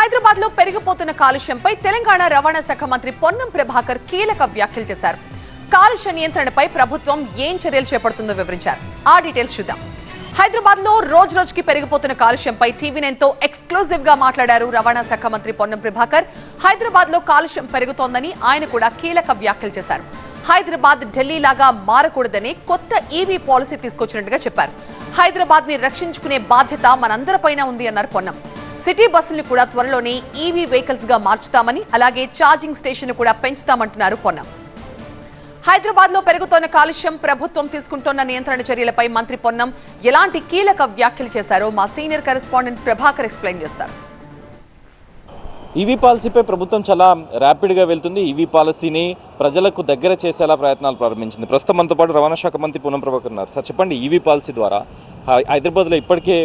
హైదరాబాద్ లో పెరిగిపోతున్న కాలుష్యంపై తెలంగాణ రవాణా శాఖ మంత్రి పొన్నం ప్రభాకర్ కీలక వ్యాఖ్యలు చేశారు. కాలుష్య నియంత్రణపై ప్రభుత్వం ఏం చర్యలు చేపడుతుందో వివరించారు. ఆ డీటెయిల్స్ చూద్దాం. హైదరాబాద్ లో రోజుకి పెరిగిపోతున్న కాలుష్యంపై టీవీ9 తో ఎక్స్క్లూజివ్ గా మాట్లాడారు రవాణా శాఖ మంత్రి పొన్నం ప్రభాకర్. హైదరాబాద్ లో కాలుష్యం పెరుగుతోందని ఆయన కూడా కీలక వ్యాఖ్యలు చేశారు. హైదరాబాద్ ఢిల్లీ లాగా మారకూడదని కొత్త ఈవీ పాలసీ తీసుకొచ్చినట్టుగా చెప్పారు. హైదరాబాద్ ని రక్షించుకునే బాధ్యత మనందరిపైన ఉంది అన్నారు పొన్నం. సిటీ బస్సులను కూడా త్వరలోనే ఈవీ వెహికల్స్ గా మార్చుతామని, అలాగే ఛార్జింగ్ స్టేషన్లు కూడా పెంచుతామంటున్నారు పొన్నం. హైదరాబాద్ లో పెరుగుతోన్న కాలుష్యం, ప్రభుత్వం తీసుకుంటున్న నియంత్రణ చర్యలపై మంత్రి పొన్నం ఎలాంటి కీలక వ్యాఖ్యలు చేశారో మా సీనియర్ కరెస్పాండెంట్ ప్రభాకర్ ఎక్స్ప్లెయిన్ చేస్తారు. ఈవీ పాలసీపై ప్రభుత్వం చాలా ర్యాపిడ్గా వెళ్తుంది. ఈవీ పాలసీని ప్రజలకు దగ్గర చేసేలా ప్రయత్నాలు ప్రారంభించింది. ప్రస్తుతం మనతో పాటు రవాణా శాఖ మంత్రి పొన్నం ప్రభాకర్ ఉన్నారు. సార్ చెప్పండి, ఈవీ పాలసీ ద్వారా హైదరాబాద్లో ఇప్పటికే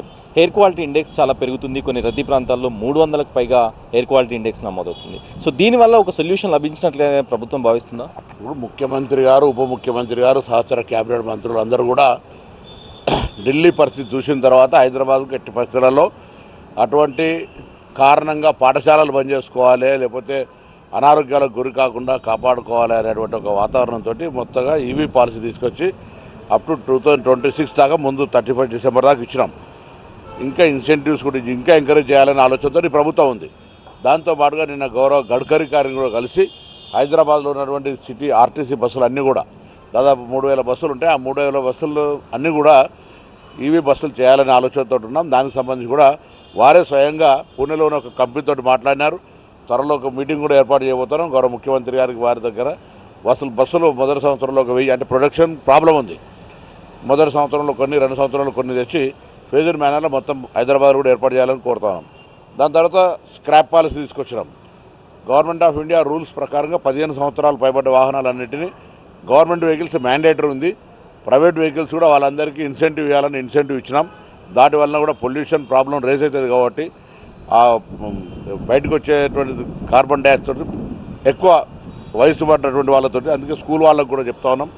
ఎయిర్ క్వాలిటీ ఇండెక్స్ చాలా పెరుగుతుంది. కొన్ని రద్దీ ప్రాంతాల్లో 300కు పైగా ఎయిర్ క్వాలిటీ ఇండెక్స్ నమోదవుతుంది. సో దీనివల్ల ఒక సొల్యూషన్ లభించినట్లే ప్రభుత్వం భావిస్తుందా? ఇప్పుడు ముఖ్యమంత్రి గారు, ఉప ముఖ్యమంత్రి గారు, సహచర క్యాబినెట్ మంత్రులు అందరూ కూడా ఢిల్లీ పరిస్థితి చూసిన తర్వాత హైదరాబాద్కు ఎట్టి పరిస్థితులలో అటువంటి కారణంగా పాఠశాలలు బంద్ చేసుకోవాలి, లేకపోతే అనారోగ్యాలకు గురి కాకుండా కాపాడుకోవాలి అనేటువంటి ఒక వాతావరణంతో మొత్తంగా ఈవీ పాలసీ తీసుకొచ్చి అప్ టు 2026 దాకా ముందు 31 డిసెంబర్ దాకా ఇచ్చినాం. ఇంకా ఇన్సెంటివ్స్ కూడా ఇంకా ఎంకరేజ్ చేయాలనే ఆలోచనతో ఈ ప్రభుత్వం ఉంది. దాంతోపాటుగా నిన్న గౌరవ గడ్కరీ గారిని కూడా కలిసి హైదరాబాద్లో ఉన్నటువంటి సిటీ ఆర్టీసీ బస్సులు అన్నీ కూడా దాదాపు 3000 బస్సులు ఉంటాయి. ఆ 3000 బస్సులు అన్నీ కూడా ఈవీ బస్సులు చేయాలనే ఆలోచనతో ఉన్నాం. దానికి సంబంధించి కూడా వారే స్వయంగా పూణేలోని ఒక కంపెనీతో మాట్లాడినారు. త్వరలో ఒక మీటింగ్ కూడా ఏర్పాటు చేయబోతున్నాం. గౌరవ ముఖ్యమంత్రి గారికి వారి దగ్గర బస్సులు మొదటి సంవత్సరంలో ఒక 1000 అంటే ప్రొడక్షన్ ప్రాబ్లం ఉంది. మొదటి సంవత్సరంలో కొన్ని, 2 సంవత్సరాలు కొన్ని తెచ్చి ఫేజ్డ్ మేనర్లో మొత్తం హైదరాబాద్ కూడా ఏర్పాటు చేయాలని కోరుతున్నాం. దాని తర్వాత స్క్రాప్ పాలసీ తీసుకొచ్చినాం. గవర్నమెంట్ ఆఫ్ ఇండియా రూల్స్ ప్రకారంగా 15 సంవత్సరాలు పైబడ్డ వాహనాలన్నింటినీ గవర్నమెంట్ వెహికల్స్ మ్యాండేటరీ ఉంది. ప్రైవేట్ వెహికల్స్ కూడా వాళ్ళందరికీ ఇన్సెంటివ్ ఇవ్వాలని ఇన్సెంటివ్ ఇచ్చినాం. దాటి వలన కూడా పొల్యూషన్ ప్రాబ్లం రేజ్ అవుతుంది కాబట్టి బయటకు వచ్చేటువంటి కార్బన్ డైఆక్సైడ్ ఎక్కువ వయసు పడినటువంటి వాళ్ళతో, అందుకే స్కూల్ వాళ్ళకు కూడా చెప్తా ఉన్నాం,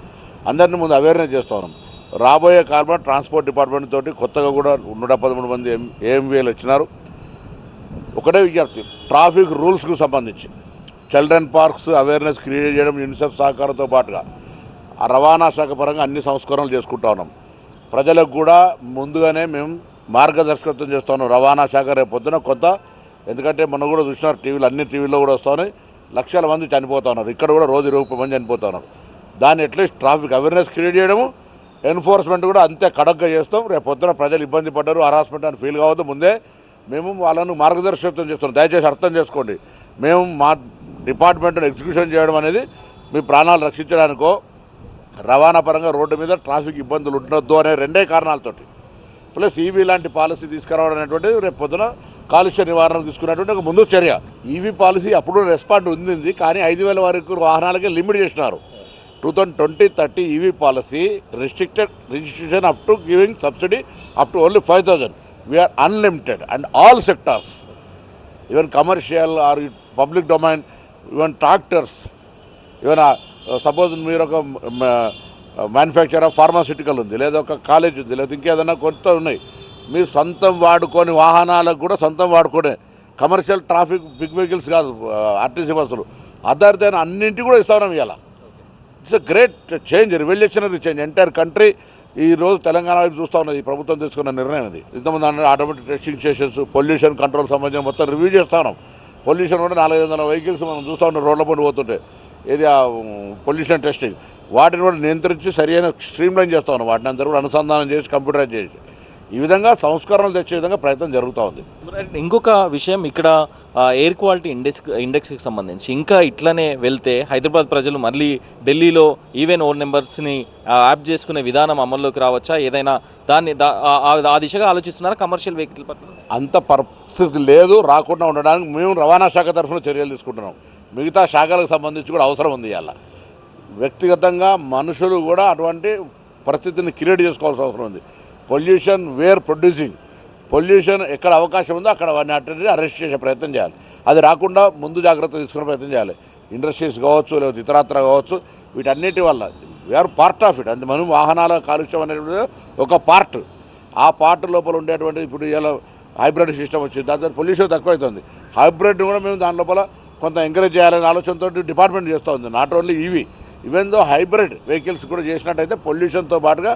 అందరినీ ముందు అవేర్నెస్ చేస్తూ ఉన్నాం. రాబోయే కాలంలో ట్రాన్స్పోర్ట్ డిపార్ట్మెంట్ తోటి కొత్తగా కూడా 113 మంది ఏఎంవీలు వచ్చినారు. ఒకటే విజ్ఞప్తి, ట్రాఫిక్ రూల్స్కు సంబంధించి చిల్డ్రన్ పార్క్స్ అవేర్నెస్ క్రియేట్ చేయడం యూనిసెఫ్ సహకారంతో పాటుగా ఆ రవాణా శాఖ పరంగా అన్ని సంస్కరణలు చేసుకుంటా ఉన్నాం. ప్రజలకు కూడా ముందుగానే మేము మార్గదర్శకత్వం చేస్తూ ఉన్నాం. రవాణా శాఖ రేపు పొద్దున కొత్త, ఎందుకంటే మనం కూడా చూసినారు టీవీలు, అన్ని టీవీల్లో కూడా వస్తున్నాయి, లక్షల మంది చనిపోతూ ఉన్నారు. ఇక్కడ కూడా రోజు 20 మంది చనిపోతూ ఉన్నారు. దాన్ని అట్లీస్ట్ ట్రాఫిక్ అవేర్నెస్ క్రియేట్ చేయడము, ఎన్ఫోర్స్మెంట్ కూడా అంతే కడగ్గా చేస్తాం. రేపు పొద్దున ప్రజలు ఇబ్బంది పడ్డారు, హరాస్మెంట్ అని ఫీల్ కావద్దు, ముందే మేము వాళ్ళను మార్గదర్శకత్వం చేస్తున్నాం. దయచేసి అర్థం చేసుకోండి, మేము మా డిపార్ట్మెంట్ను ఎగ్జిక్యూషన్ చేయడం అనేది మీ ప్రాణాలు రక్షించడానికో రవాణా పరంగా రోడ్డు మీద ట్రాఫిక్ ఇబ్బందులు ఉండొద్దు అనే 2 కారణాలతోటి, ప్లస్ ఈవీ లాంటి పాలసీ తీసుకురావడం అనేటువంటిది రేపు పొద్దున కాలుష్య నివారణకు తీసుకున్నటువంటి ఒక ముందు చర్య. ఈవీ పాలసీ అప్పుడు రెస్పాండ్ ఉంది, కానీ 5000 వరకు వాహనాలకే లిమిట్ చేసినారు. 2020-30 EV policy registration up to giving subsidy up to only 5000. We are unlimited and all sectors, even commercial or public domain, even tractors, even suppose మీరు ఒక మ్యానుఫ్యాక్చర్ ఆఫ్ ఫార్మాసిటికల్ ఉంది, లేదా ఒక కాలేజ్ ఉంది, లేదా ఇంకేదైనా కొత్త ఉన్నాయి, మీరు సొంతం వాడుకొని వాహనాలకు కూడా సొంతం వాడుకునే కమర్షియల్ ట్రాఫిక్ బిగ్ వెహికల్స్ కాదు ఆర్టీసీ బస్సులు, అదర్ దెన్ అన్నింటికి కూడా ఇస్తా ఉన్నాం. ఇవాళ it's a great change, revolutionary change. Entire country ఈరోజు తెలంగాణ వైపు చూస్తూ ఉన్నది. ఈ ప్రభుత్వం తీసుకున్న నిర్ణయం అది. ఇంతకుముందు automatic testing stations, pollution control సంబంధించిన మొత్తం రివ్యూ చేస్తూ ఉన్నాం. పొల్యూషన్ కూడా 400 వెహికల్స్ మనం చూస్తూ ఉన్నాం రోడ్ల పైన పోతుంటే, ఇది పొల్యూషన్ టెస్టింగ్, వాటిని కూడా నియంత్రించి సరైన స్ట్రీమ్లైన్ చేస్తూ ఉన్నాం. వాటిని అందరూ కూడా అనుసంధానం చేసి కంప్యూటరైజ్ చేసి ఈ విధంగా సంస్కరణలు తెచ్చే విధంగా ప్రయత్నం జరుగుతూ ఉంది. ఇంకొక విషయం, ఇక్కడ ఎయిర్ క్వాలిటీ ఇండెక్స్కి సంబంధించి ఇంకా ఇట్లనే వెళ్తే హైదరాబాద్ ప్రజలు మళ్ళీ ఢిల్లీలో ఈవెన్ ఓన్ నెంబర్స్ని యాప్ చేసుకునే విధానం అమల్లోకి రావచ్చా? ఏదైనా దాన్ని ఆ దిశగా ఆలోచిస్తున్నారా కమర్షియల్ వెహికల్ పట్ల? అంత పరిస్థితి లేదు, రాకుండా ఉండడానికి మేము రవాణా శాఖ తరఫున చర్యలు తీసుకుంటున్నాం. మిగతా శాఖలకు సంబంధించి కూడా అవసరం ఉంది. ఇవాళ వ్యక్తిగతంగా మనుషులు కూడా అటువంటి పరిస్థితిని క్రియేట్ చేసుకోవాల్సిన అవసరం ఉంది. పొల్యూషన్ వేర్ ప్రొడ్యూసింగ్, పొల్యూషన్ ఎక్కడ అవకాశం ఉందో అక్కడ వాటిని అరెస్ట్ చేసే ప్రయత్నం చేయాలి. అది రాకుండా ముందు జాగ్రత్త తీసుకునే ప్రయత్నం చేయాలి. ఇండస్ట్రీస్ కావచ్చు, లేకపోతే ఇతరత్ర కావచ్చు, వీటన్నిటి వల్ల వీఆర్ పార్ట్ ఆఫ్ ఇట్. అంతే, మనం వాహనాల కాలుష్యం అనేటువంటి ఒక పార్ట్. ఆ పార్ట్ లోపల ఉండేటువంటి ఇప్పుడు ఇలా హైబ్రిడ్ సిస్టమ్ వచ్చింది, దాంతో పొల్యూషన్ తక్కువ అవుతుంది. హైబ్రిడ్ కూడా మేము దాని లోపల కొంత ఎంకరేజ్ చేయాలనే ఆలోచనతో డిపార్ట్మెంట్ చేస్తూ ఉంది. Not only EV, even though hybrid vehicles కూడా చేసినట్టయితే పొల్యూషన్తో పాటుగా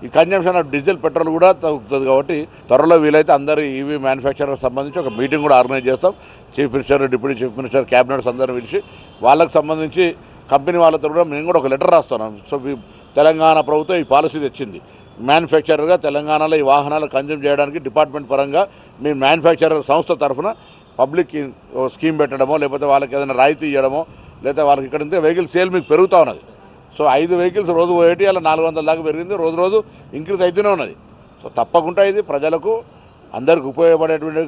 ఈ కన్జంప్షన్ ఆఫ్ డీజిల్ పెట్రోల్ కూడా తగ్గుతుంది. కాబట్టి త్వరలో వీలైతే అందరూ ఈవీ మ్యానుఫ్యాక్చరర్కి సంబంధించి ఒక మీటింగ్ కూడా ఆర్గనైజ్ చేస్తాం. Chief minister, deputy chief minister, cabinets అందరూ పిలిచి వాళ్ళకి సంబంధించి కంపెనీ వాళ్ళతో కూడా మేము కూడా ఒక లెటర్ రాస్తున్నాం. సో తెలంగాణ ప్రభుత్వం ఈ పాలసీ తెచ్చింది, మ్యానుఫ్యాక్చరర్గా తెలంగాణలో ఈ వాహనాలు కన్జ్యూమ్ చేయడానికి డిపార్ట్మెంట్ పరంగా మీ మ్యానుఫ్యాక్చరర్ సంస్థ తరఫున పబ్లిక్ స్కీమ్ పెట్టడమో, లేకపోతే వాళ్ళకి ఏదైనా రాయితీ ఇవ్వడమో, లేకపోతే వాళ్ళకి ఇక్కడ ఉంటే వెహికల్ సేల్ మీకు పెరుగుతూ ఉన్నది. సో 5 వెహికల్స్ రోజు పోయేటి అలా 400 దాకా పెరిగింది, రోజు ఇంక్రీజ్ అవుతూనే ఉన్నది. సో తప్పకుండా ఇది ప్రజలకు అందరికి ఉపయోగపడేటువంటి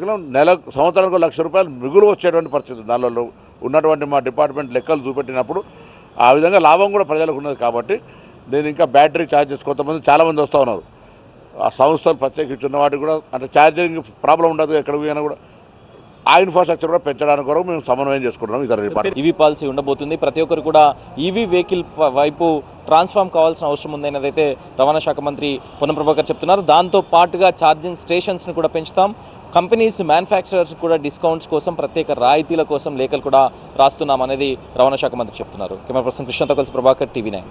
సంవత్సరానికి ₹1,00,000 మిగులు వచ్చేటువంటి పరిస్థితి. దానిలో ఉన్నటువంటి మా డిపార్ట్మెంట్ లెక్కలు చూపెట్టినప్పుడు ఆ విధంగా లాభం కూడా ప్రజలకు ఉన్నది. కాబట్టి నేను ఇంకా బ్యాటరీ ఛార్జెస్ కొంతమంది చాలామంది వస్తూ ఉన్నారు, ఆ సంస్థలు ప్రత్యేకించి ఉన్న వాటికి కూడా అంటే ఛార్జింగ్ ప్రాబ్లం ఉండదు, ఎక్కడికి పోయినా కూడా ఆ ఇన్ఫ్రాస్ట్రక్చర్ కూడా పెంచడానికి కొరకు మేము సమన్వయం చేసుకుంటున్నాం ఇతర డిపార్ట్మెంట్. ఈవీ పాలసీ ఉండబోతుంది, ప్రతి ఒక్కరు కూడా ఈవీ వెహికల్ వైపు ట్రాన్స్ఫార్మ్ కావాల్సిన అవసరం ఉందనేదైతే రవాణా శాఖ మంత్రి పొన్నం ప్రభాకర్ చెప్తున్నారు. దాంతో పాటుగా ఛార్జింగ్ స్టేషన్స్ని కూడా పెంచుతాం, కంపెనీస్ మ్యానుఫ్యాక్చరర్స్ కూడా డిస్కౌంట్స్ కోసం, ప్రత్యేక రాయితీల కోసం లేఖలు కూడా రాస్తున్నాం అనేది రవాణా శాఖ మంత్రి చెప్తున్నారు. కెమెరా పర్సన్ కృష్ణతో కలిసి ప్రభాకర్, TV9.